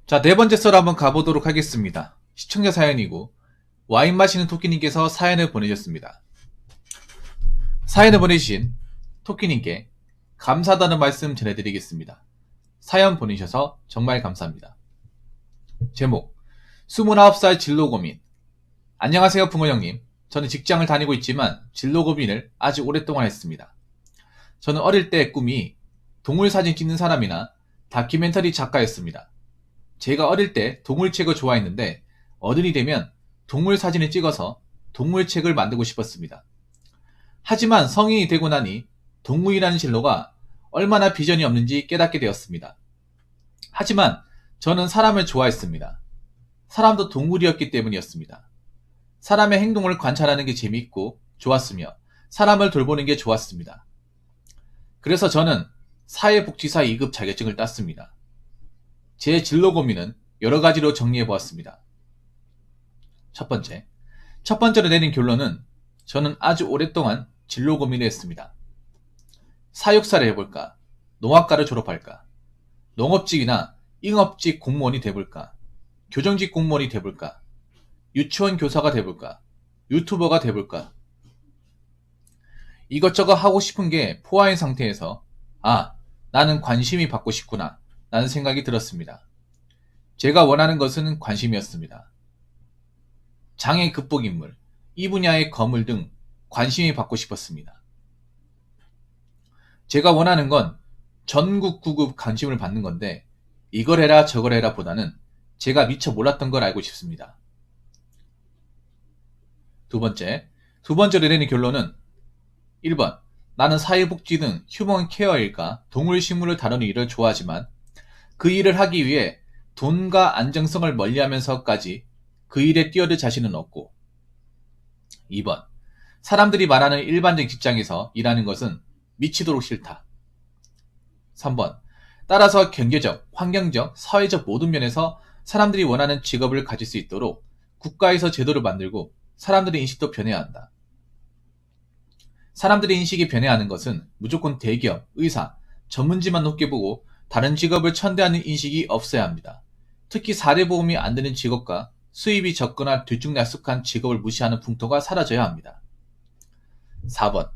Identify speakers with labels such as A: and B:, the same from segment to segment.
A: 자, 네 번째 썰 한번 가보도록 하겠습니다. 시청자 사연이고 와인 마시는 토끼님께서 사연을 보내셨습니다. 사연을 보내주신 토끼님께 감사하다는 말씀 전해드리겠습니다. 사연 보내셔서 정말 감사합니다. 제목 29살 진로 고민. 안녕하세요 붕어 형님. 저는 직장을 다니고 있지만 진로 고민을 아주 오랫동안 했습니다. 저는 어릴 때 꿈이 동물 사진 찍는 사람이나 다큐멘터리 작가였습니다. 제가 어릴 때 동물책을 좋아했는데 어른이 되면 동물 사진을 찍어서 동물책을 만들고 싶었습니다. 하지만 성인이 되고 나니 동물이라는 진로가 얼마나 비전이 없는지 깨닫게 되었습니다. 하지만 저는 사람을 좋아했습니다. 사람도 동물이었기 때문이었습니다. 사람의 행동을 관찰하는 게 재미있고 좋았으며 사람을 돌보는 게 좋았습니다. 그래서 저는 사회복지사 2급 자격증을 땄습니다. 제 진로 고민은 여러 가지로 정리해 보았습니다. 첫 번째로 내린 결론은 저는 아주 오랫동안 진로 고민을 했습니다. 사육사를 해볼까? 농학과를 졸업할까? 농업직이나 잉업직 공무원이 돼볼까? 교정직 공무원이 돼볼까? 유치원 교사가 돼볼까? 유튜버가 돼볼까? 이것저것 하고 싶은 게 포화인 상태에서 나는 관심이 받고 싶구나 라는 생각이 들었습니다. 제가 원하는 것은 관심이었습니다. 장애 극복 인물, 이 분야의 거물 등 관심이 받고 싶었습니다. 제가 원하는 건 전국 9급 관심을 받는 건데 이걸 해라 저걸 해라 보다는 제가 미처 몰랐던 걸 알고 싶습니다. 두 번째로 내린 결론은 1번, 나는 사회복지 등 휴먼 케어일과 동물 식물을 다루는 일을 좋아하지만 그 일을 하기 위해 돈과 안정성을 멀리하면서까지 그 일에 뛰어들 자신은 없고 2번, 사람들이 말하는 일반적 직장에서 일하는 것은 미치도록 싫다. 3번, 따라서 경제적, 환경적, 사회적 모든 면에서 사람들이 원하는 직업을 가질 수 있도록 국가에서 제도를 만들고 사람들의 인식도 변해야 한다. 사람들의 인식이 변해야 하는 것은 무조건 대기업, 의사, 전문직만 높게 보고 다른 직업을 천대하는 인식이 없어야 합니다. 특히 사대보험이 안 되는 직업과 수입이 적거나 들쭉날쭉한 직업을 무시하는 풍토가 사라져야 합니다. 4번,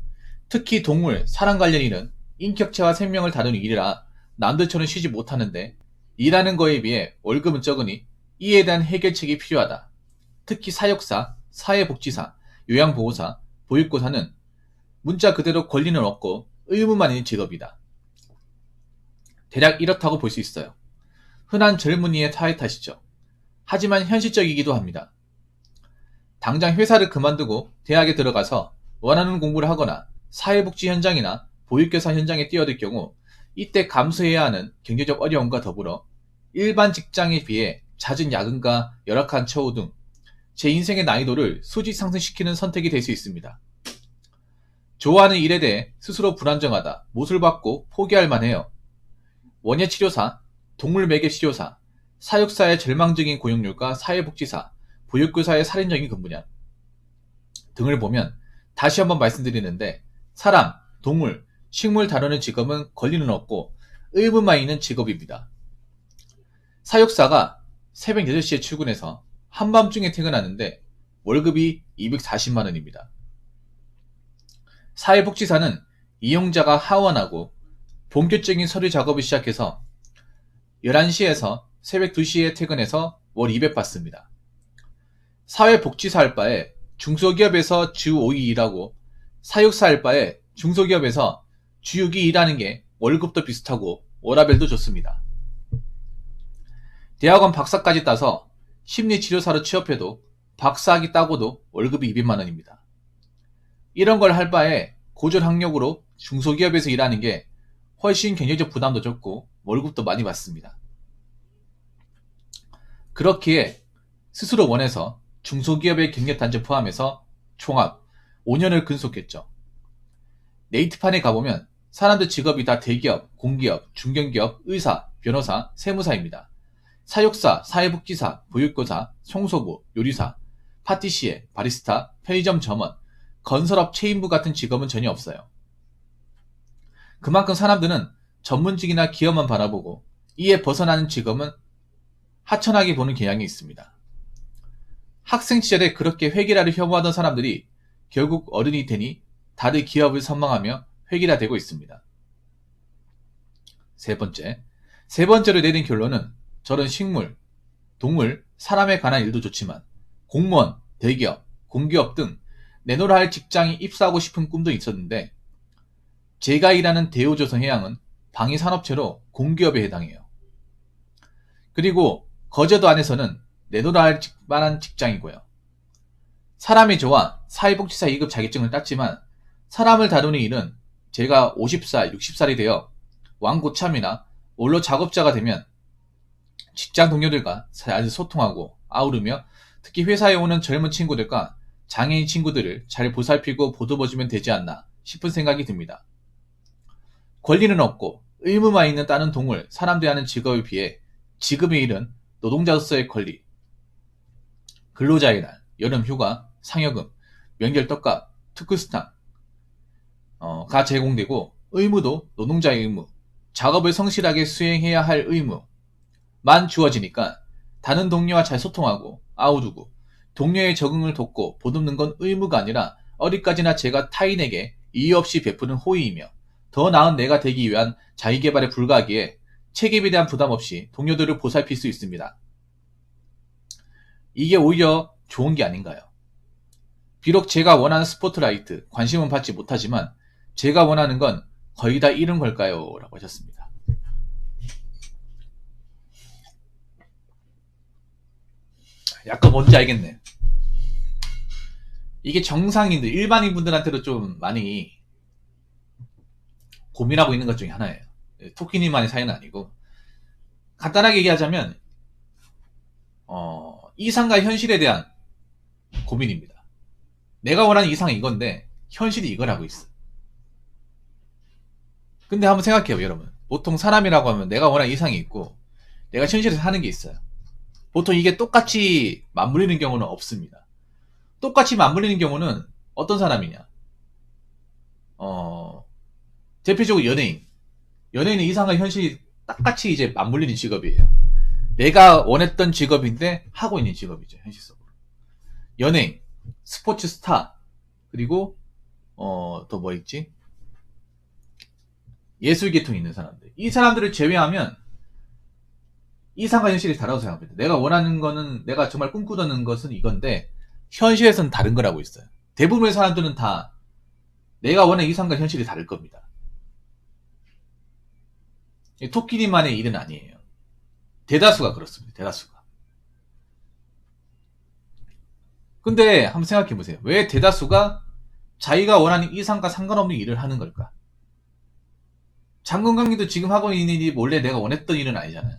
A: 특히 동물, 사람 관련 일은 인격체와 생명을 다루는 일이라 남들처럼 쉬지 못하는데 일하는 거에 비해 월급은 적으니 이에 대한 해결책이 필요하다. 특히 사육사, 사회복지사, 요양보호사, 보육교사는 문자 그대로 권리는 없고 의무만 있는 직업이다. 대략 이렇다고 볼 수 있어요. 흔한 젊은이의 타의 탓이죠. 하지만 현실적이기도 합니다. 당장 회사를 그만두고 대학에 들어가서 원하는 공부를 하거나 사회복지 현장이나 보육교사 현장에 뛰어들 경우 이때 감수해야 하는 경제적 어려움과 더불어 일반 직장에 비해 잦은 야근과 열악한 처우 등 제 인생의 난이도를 수직 상승시키는 선택이 될 수 있습니다. 좋아하는 일에 대해 스스로 불안정하다, 못을 받고 포기할 만해요. 원예치료사, 동물매개치료사, 사육사의 절망적인 고용률과 사회복지사, 보육교사의 살인적인 근무량 등을 보면 다시 한번 말씀드리는데 사람, 동물, 식물 다루는 직업은 권리는 없고 의무만 있는 직업입니다. 사육사가 새벽 8시에 출근해서 한밤중에 퇴근하는데 월급이 240만원입니다. 사회복지사는 이용자가 하원하고 본격적인 서류 작업을 시작해서 11시에서 새벽 2시에 퇴근해서 월 200 받습니다. 사회복지사 할 바에 중소기업에서 주 5일 일하고 사육사 할 바에 중소기업에서 주 6일 일하는 게 월급도 비슷하고 워라밸도 좋습니다. 대학원 박사까지 따서 심리치료사로 취업해도 박사학위 따고도 월급이 200만원입니다. 이런 걸 할 바에 고졸학력으로 중소기업에서 일하는 게 훨씬 경제적 부담도 적고 월급도 많이 받습니다. 그렇기에 스스로 원해서 중소기업의 경력단절 포함해서 총합 5년을 근속했죠. 네이트판에 가보면 사람들 직업이 다 대기업, 공기업, 중견기업, 의사, 변호사, 세무사입니다. 사육사, 사회복지사, 보육교사, 청소부, 요리사, 파티시에, 바리스타, 편의점 점원, 건설업 체인부 같은 직업은 전혀 없어요. 그만큼 사람들은 전문직이나 기업만 바라보고 이에 벗어나는 직업은 하천하게 보는 경향이 있습니다. 학생 시절에 그렇게 회계라를 혐오하던 사람들이 결국 어른이 되니 다들 기업을 선망하며 회계라되고 있습니다. 세 번째로 내린 결론은 저런 식물, 동물, 사람에 관한 일도 좋지만 공무원, 대기업, 공기업 등 내놓으라 할 직장에 입사하고 싶은 꿈도 있었는데 제가 일하는 대우조선해양은 방위산업체로 공기업에 해당해요. 그리고 거제도 안에서는 내놓으라 할 만한 직장이고요. 사람이 좋아 사회복지사 2급 자격증을 땄지만 사람을 다루는 일은 제가 50살, 60살이 되어 왕고참이나 원로 작업자가 되면 직장 동료들과 잘 소통하고 아우르며 특히 회사에 오는 젊은 친구들과 장애인 친구들을 잘 보살피고 보듬어주면 되지 않나 싶은 생각이 듭니다. 권리는 없고 의무만 있는 다른 동물, 사람들이 하는 직업에 비해 지금의 일은 노동자로서의 권리, 근로자의 날, 여름 휴가, 상여금, 명절 떡값, 특수수당 가 제공되고 의무도 노동자의 의무, 작업을 성실하게 수행해야 할 의무만 주어지니까 다른 동료와 잘 소통하고 아우르고 동료의 적응을 돕고 보듬는 건 의무가 아니라 어디까지나 제가 타인에게 이유 없이 베푸는 호의이며 더 나은 내가 되기 위한 자기개발에 불과하기에 책임에 대한 부담 없이 동료들을 보살필 수 있습니다. 이게 오히려 좋은 게 아닌가요? 비록 제가 원하는 스포트라이트, 관심은 받지 못하지만 제가 원하는 건 거의 다 잃은 걸까요? 라고 하셨습니다. 약간 뭔지 알겠네. 이게 정상인들, 일반인 분들한테도 좀 많이 고민하고 있는 것 중에 하나예요. 토끼님만의 사연은 아니고 간단하게 얘기하자면 이상과 현실에 대한 고민입니다. 내가 원하는 이상은 이건데 현실이 이거라고 있어. 근데 한번 생각해요, 여러분. 보통 사람이라고 하면 내가 원하는 이상이 있고 내가 현실에서 하는 게 있어요. 보통 이게 똑같이 맞물리는 경우는 없습니다. 똑같이 맞물리는 경우는 어떤 사람이냐? 대표적으로 연예인. 연예인은 이상과 현실이 똑같이 이제 맞물리는 직업이에요. 내가 원했던 직업인데 하고 있는 직업이죠, 현실적으로. 연예인, 스포츠 스타, 그리고 또 뭐 있지? 예술 계통이 있는 사람들. 이 사람들을 제외하면 이상과 현실이 다르다고 생각합니다. 내가 원하는 거는, 내가 정말 꿈꾸던 것은 이건데 현실에서는 다른 거라고 있어요. 대부분의 사람들은 다 내가 원하는 이상과 현실이 다를 겁니다. 토끼님만의 일은 아니에요. 대다수가 그렇습니다. 대다수가. 근데 한번 생각해 보세요. 왜 대다수가 자기가 원하는 이상과 상관없는 일을 하는 걸까? 장군 강리도 지금 하고 있는 일이 원래 내가 원했던 일은 아니잖아요.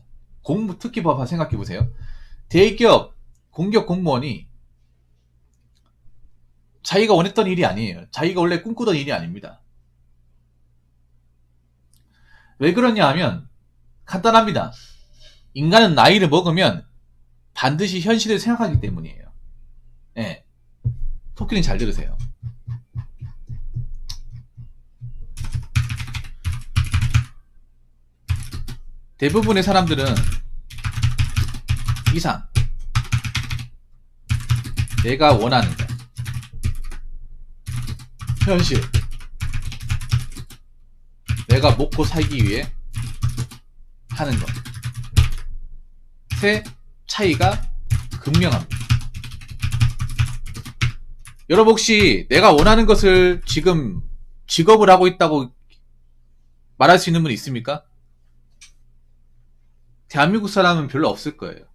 A: 특히 봐봐, 생각해 보세요. 대기업, 공기업 공무원이 자기가 원했던 일이 아니에요. 자기가 원래 꿈꾸던 일이 아닙니다. 왜 그러냐 하면 간단합니다. 인간은 나이를 먹으면 반드시 현실을 생각하기 때문이에요. 예. 토끼는 잘 들으세요. 대부분의 사람들은 이상, 내가 원하는 것, 현실, 내가 먹고 살기 위해 하는 것, 세 차이가 극명합니다. 여러분 혹시 내가 원하는 것을 지금 직업을 하고 있다고 말할 수 있는 분 있습니까? 대한민국 사람은 별로 없을 거예요.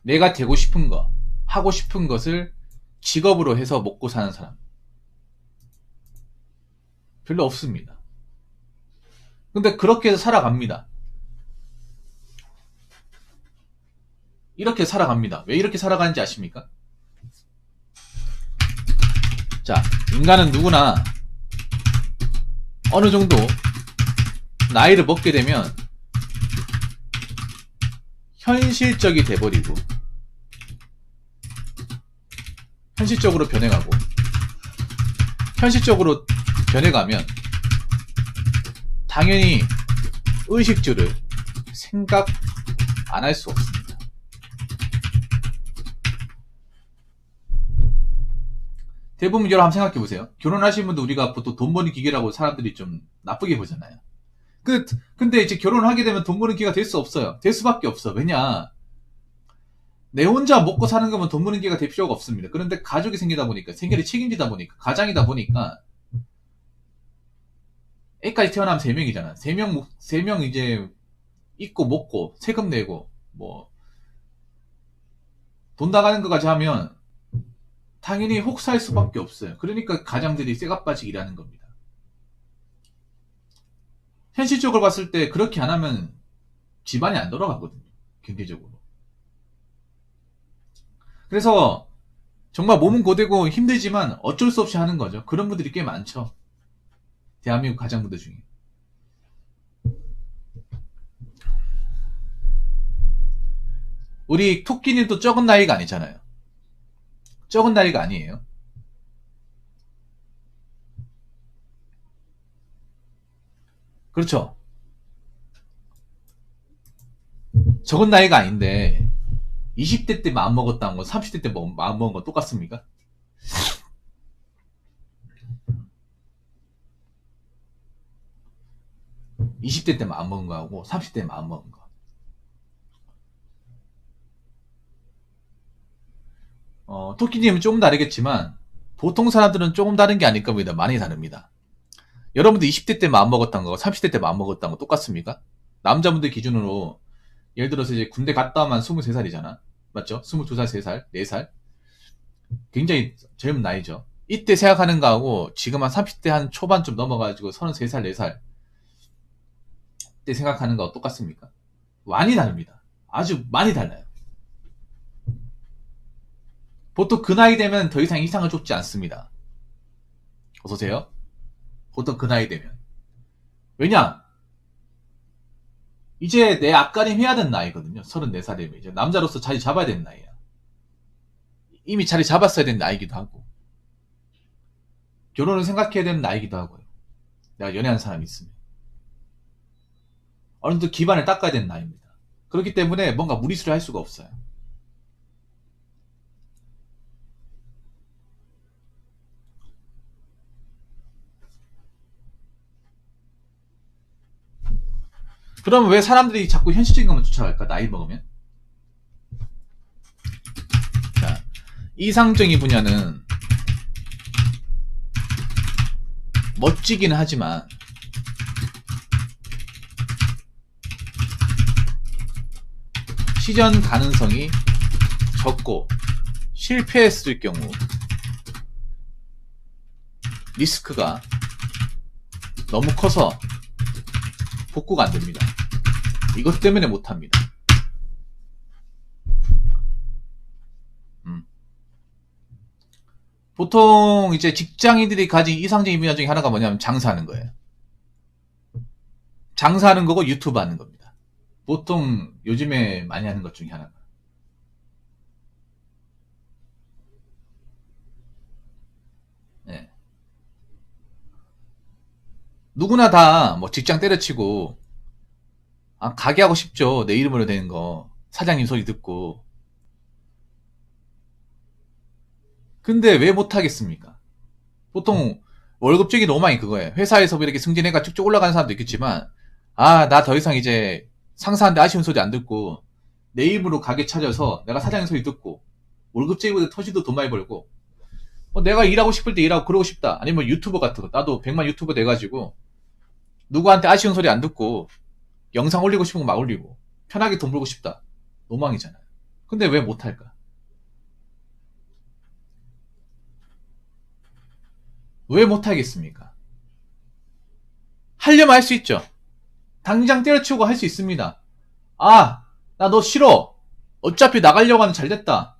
A: 내가 되고 싶은 거, 하고 싶은 것을 직업으로 해서 먹고 사는 사람 별로 없습니다. 근데 그렇게 해서 살아갑니다. 이렇게 살아갑니다. 왜 이렇게 살아가는지 아십니까? 자, 인간은 누구나 어느 정도 나이를 먹게 되면 현실적이 돼버리고 현실적으로 변해가고 현실적으로 변해가면 당연히 의식주를 생각 안 할 수 없습니다. 대부분 여러분 한번 생각해 보세요. 결혼하신 분도 우리가 보통 돈 버는 기계라고 사람들이 좀 나쁘게 보잖아요. 근데 이제 결혼을 하게 되면 돈 버는 기회가 될 수 없어요. 될 수밖에 없어. 왜냐? 내 혼자 먹고 사는 거면 돈 버는 기회가 될 필요가 없습니다. 그런데 가족이 생기다 보니까, 생계를 책임지다 보니까, 가장이다 보니까, 애까지 태어나면 3명이잖아. 3명 이제, 있고, 먹고, 세금 내고, 뭐, 돈 나가는 것까지 하면, 당연히 혹사할 수밖에 없어요. 그러니까 가장들이 쇠갑바지기 일하는 겁니다. 현실적으로 봤을 때 그렇게 안 하면 집안이 안 돌아가거든요. 경제적으로. 그래서 정말 몸은 고되고 힘들지만 어쩔 수 없이 하는 거죠. 그런 분들이 꽤 많죠. 대한민국 가장분들 중에. 우리 토끼님도 적은 나이가 아니잖아요. 적은 나이가 아니에요. 그렇죠. 적은 나이가 아닌데 20대 때 마음먹었다는 건 30대 때 마음먹은 건 똑같습니까? (20대) 때 마음먹은 거하고 30대 때 마음먹은 거. 토끼님은 조금 다르겠지만 보통 사람들은 조금 다른 게 아닐 겁니다. 많이 다릅니다. 여러분들 20대 때 마음먹었던 거 30대 때 마음먹었던 거 똑같습니까? 남자분들 기준으로 예를 들어서 이제 군대 갔다 오면 23살이잖아. 맞죠? 22살, 3살, 4살. 굉장히 젊은 나이죠. 이때 생각하는 거하고 지금 한 30대 한 초반쯤 넘어가지고 33살, 4살 때 생각하는 거하고 똑같습니까? 많이 다릅니다. 아주 많이 달라요. 보통 그 나이 되면 더 이상 이상을 쫓지 않습니다. 어서오세요. 보통 그 나이 되면. 왜냐? 이제 내 앞가림 해야 되는 나이거든요. 34살이면 이제 남자로서 자리 잡아야 되는 나이야. 이미 자리 잡았어야 되는 나이기도 하고 결혼을 생각해야 되는 나이기도 하고요. 내가 연애한 사람이 있으면 어느 정도 기반을 닦아야 되는 나이입니다. 그렇기 때문에 뭔가 무리수를 할 수가 없어요. 그럼 왜 사람들이 자꾸 현실적인 것만 쫓아갈까? 나이 먹으면? 자, 이상적인 분야는 멋지긴 하지만 실현 가능성이 적고 실패했을 경우 리스크가 너무 커서 복구가 안 됩니다. 이것 때문에 못 합니다. 보통 이제 직장인들이 가진 이상적인 분야 중에 하나가 뭐냐면 장사하는 거예요. 장사하는 거고 유튜브 하는 겁니다. 보통 요즘에 많이 하는 것 중에 하나가. 네. 누구나 다 뭐 직장 때려치고 가게 하고 싶죠. 내 이름으로 되는 거. 사장님 소리 듣고. 근데 왜 못하겠습니까? 보통 월급적인 로망이 그거예요. 회사에서 이렇게 승진해가 쭉쭉 올라가는 사람도 있겠지만 나 더 이상 이제 상사한테 아쉬운 소리 안 듣고 내 입으로 가게 차려서 내가 사장님 소리 듣고 월급제보다 터지도 돈 많이 벌고 내가 일하고 싶을 때 일하고 그러고 싶다. 아니면 유튜버 같은 거. 나도 100만 유튜버 돼가지고 누구한테 아쉬운 소리 안 듣고 영상 올리고 싶은 거 막 올리고 편하게 돈 벌고 싶다. 로망이잖아요. 근데 왜 못할까? 왜 못하겠습니까? 하려면 할 수 있죠. 당장 때려치우고 할 수 있습니다. 나 너 싫어. 어차피 나가려고 하면 잘됐다.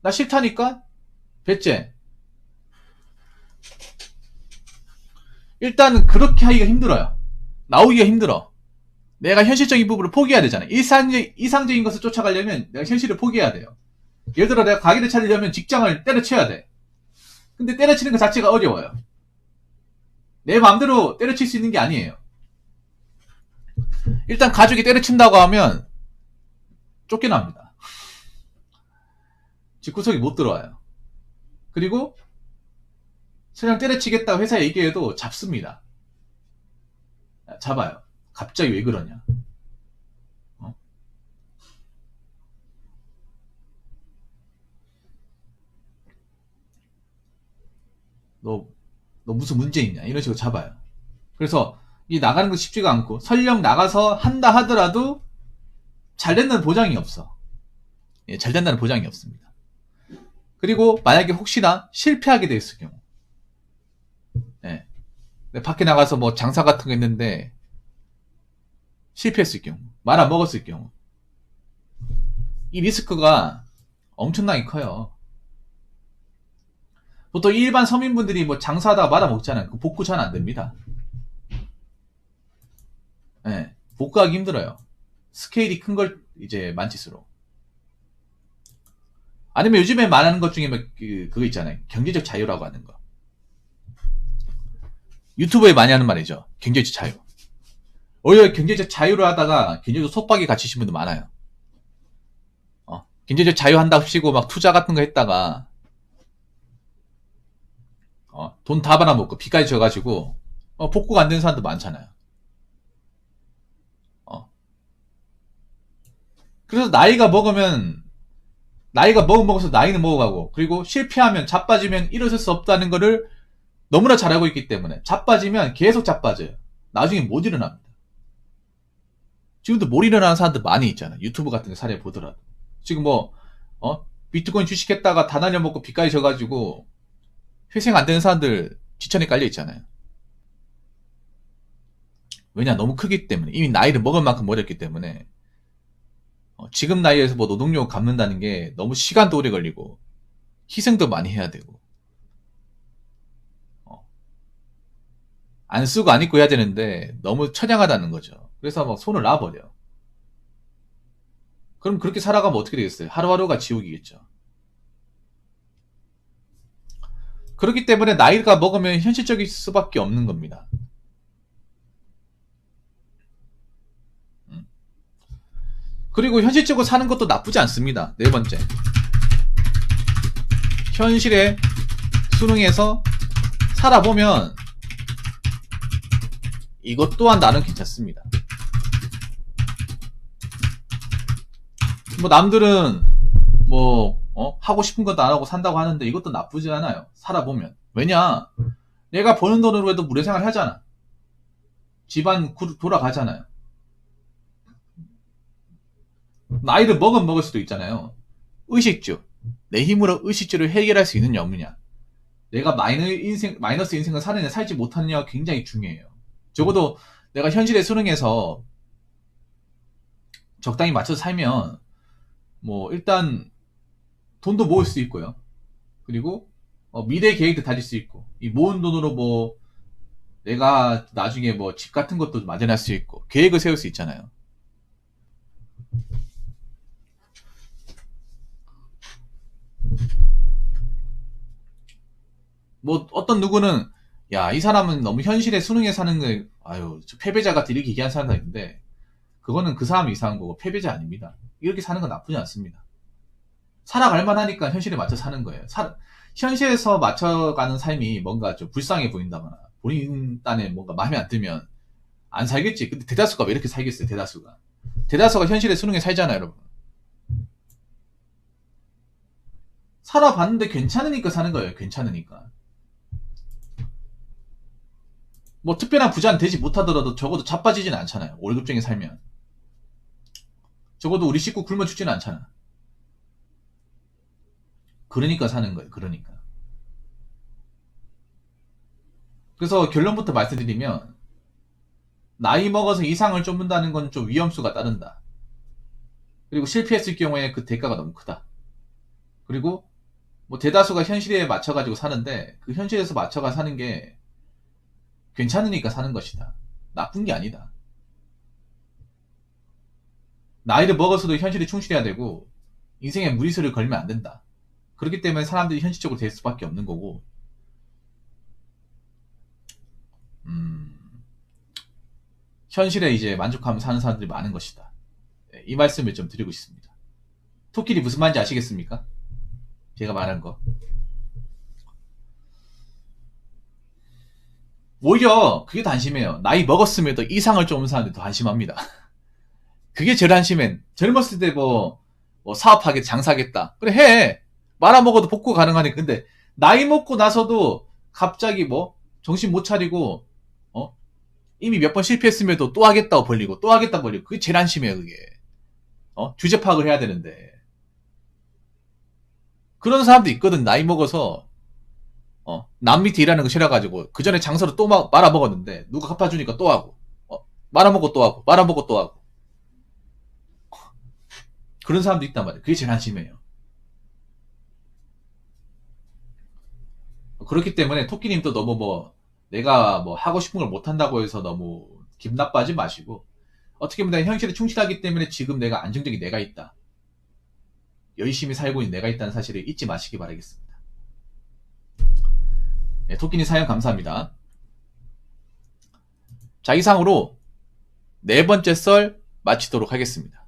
A: 나 싫다니까? 배째. 일단 그렇게 하기가 힘들어요. 나오기가 힘들어. 내가 현실적인 부분을 포기해야 되잖아. 이상적인 것을 쫓아가려면 내가 현실을 포기해야 돼요. 예를 들어 내가 가게를 차리려면 직장을 때려쳐야 돼. 근데 때려치는 것 자체가 어려워요. 내 마음대로 때려칠 수 있는 게 아니에요. 일단 가족이 때려친다고 하면 쫓겨납니다. 집구석이 못 들어와요. 그리고 그냥 때려치겠다고 회사에 얘기해도 잡습니다. 잡아요. 갑자기 왜 그러냐. 어? 너 무슨 문제 있냐 이런 식으로 잡아요. 그래서 이 나가는 거 쉽지가 않고, 설령 나가서 한다 하더라도 잘 된다는 보장이 없어. 예, 잘 된다는 보장이 없습니다. 그리고 만약에 혹시나 실패하게 됐을 경우, 예, 밖에 나가서 뭐 장사 같은 거 했는데 실패했을 경우, 말 안 먹었을 경우, 이 리스크가 엄청나게 커요. 보통 일반 서민분들이 뭐 장사하다가 말아먹잖아요. 그 복구 잘 안 됩니다. 예, 복구하기 힘들어요. 스케일이 큰 걸 이제 만질수록. 아니면 요즘에 말하는 것 중에 그거 있잖아요. 경제적 자유라고 하는 거. 유튜브에 많이 하는 말이죠. 경제적 자유. 오히려 경제적 자유를 하다가 경제적 속박에 갇히신 분도 많아요. 경제적 자유 한다고 치고 막 투자 같은 거 했다가 돈 다 받아먹고 빚까지 져가지고 복구가 안 되는 사람도 많잖아요. 그래서 나이가 먹어서 나이는 먹어가고, 그리고 실패하면 자빠지면 일어설 수 없다는 거를 너무나 잘 알고 있기 때문에 자빠지면 계속 자빠져요. 나중에 못 일어납니다. 지금도 못 일어나는 사람들 많이 있잖아요. 유튜브 같은 거 사례 보더라도. 지금 비트코인 주식했다가 다 날려먹고 빚까지 져가지고 회생 안 되는 사람들 지천에 깔려 있잖아요. 왜냐? 너무 크기 때문에. 이미 나이를 먹을 만큼 어렸기 때문에. 지금 나이에서 뭐 노동력 갚는다는 게 너무 시간도 오래 걸리고 희생도 많이 해야 되고, 안 쓰고 안 입고 해야 되는데 너무 처량하다는 거죠. 그래서 막 손을 놔버려. 그럼 그렇게 살아가면 어떻게 되겠어요? 하루하루가 지옥이겠죠. 그렇기 때문에 나이가 먹으면 현실적일 수밖에 없는 겁니다. 그리고 현실적으로 사는 것도 나쁘지 않습니다. 네 번째, 현실에 수능해서 살아보면 이것 또한 나는 괜찮습니다. 뭐 남들은 하고 싶은 것도 안 하고 산다고 하는데 이것도 나쁘지 않아요. 살아보면. 왜냐? 내가 버는 돈으로 해도 무료생활 하잖아. 집안 돌아가잖아요. 나이를 먹을 수도 있잖아요. 의식주. 내 힘으로 의식주를 해결할 수 있느냐 없느냐. 내가 마이너스 인생을 사느냐 살지 못하느냐가 굉장히 중요해요. 적어도 내가 현실에 수능해서 적당히 맞춰서 살면 일단 돈도 모을 수 있고요. 그리고 미래 계획도 다질 수 있고, 이 모은 돈으로 내가 나중에 집 같은 것도 마련할 수 있고 계획을 세울 수 있잖아요. 어떤 누구는 야, 이 사람은 너무 현실에 수능에 사는 거, 저 패배자 같아 이렇게 얘기하는 사람도 있는데, 그거는 그 사람이 이상한 거고 패배자 아닙니다. 이렇게 사는 건 나쁘지 않습니다. 살아갈 만하니까 현실에 맞춰 사는 거예요. 현실에서 맞춰가는 삶이 뭔가 좀 불쌍해 보인다거나 본인 딴에 뭔가 마음에 안 들면 안 살겠지. 근데 대다수가 왜 이렇게 살겠어요? 대다수가 현실에 수능에 살잖아요, 여러분. 살아봤는데 괜찮으니까 사는 거예요. 괜찮으니까. 특별한 부자는 되지 못하더라도 적어도 자빠지진 않잖아요. 월급쟁이 살면. 적어도 우리 식구 굶어 죽지는 않잖아. 그러니까 사는 거예요. 그러니까. 그래서 결론부터 말씀드리면, 나이 먹어서 이상을 쫓는다는 건 좀 위험수가 따른다. 그리고 실패했을 경우에 그 대가가 너무 크다. 그리고 대다수가 현실에 맞춰가지고 사는데, 그 현실에서 맞춰가 사는 게 괜찮으니까 사는 것이다. 나쁜 게 아니다. 나이를 먹어서도 현실에 충실해야 되고 인생에 무리수를 걸면 안 된다. 그렇기 때문에 사람들이 현실적으로 될 수밖에 없는 거고, 현실에 이제 만족하며 사는 사람들이 많은 것이다. 이 말씀을 좀 드리고 싶습니다. 토끼리 무슨 말인지 아시겠습니까? 제가 말한 거. 오히려 그게 더 한심해요. 나이 먹었음에도 이상을 쫓는 사람들이 더 한심합니다. 그게 제일 한심해. 젊었을 때 뭐 사업하겠다, 장사하겠다. 그래, 해. 말아먹어도 복구 가능하니까. 근데 나이 먹고 나서도 갑자기 뭐 정신 못 차리고 이미 몇 번 실패했음에도 또 하겠다고 벌리고 또 하겠다고 벌리고. 그게 제일 한심해요, 그게. 주제 파악을 해야 되는데. 그런 사람도 있거든. 나이 먹어서 남 밑에 일하는 거 싫어가지고 그 전에 장사로 또 말아먹었는데 누가 갚아주니까 또 하고 말아먹고 또 하고 말아먹고 또 하고 그런 사람도 있단 말이에요. 그게 제일 한심해요. 그렇기 때문에 토끼님도 너무 내가 하고 싶은 걸 못한다고 해서 너무 기분 나빠하지 마시고 어떻게 보면 현실에 충실하기 때문에 지금 내가 안정적인 내가 있다. 열심히 살고 있는 내가 있다는 사실을 잊지 마시기 바라겠습니다. 네, 토끼님 사연 감사합니다. 자, 이상으로 네 번째 썰 마치도록 하겠습니다.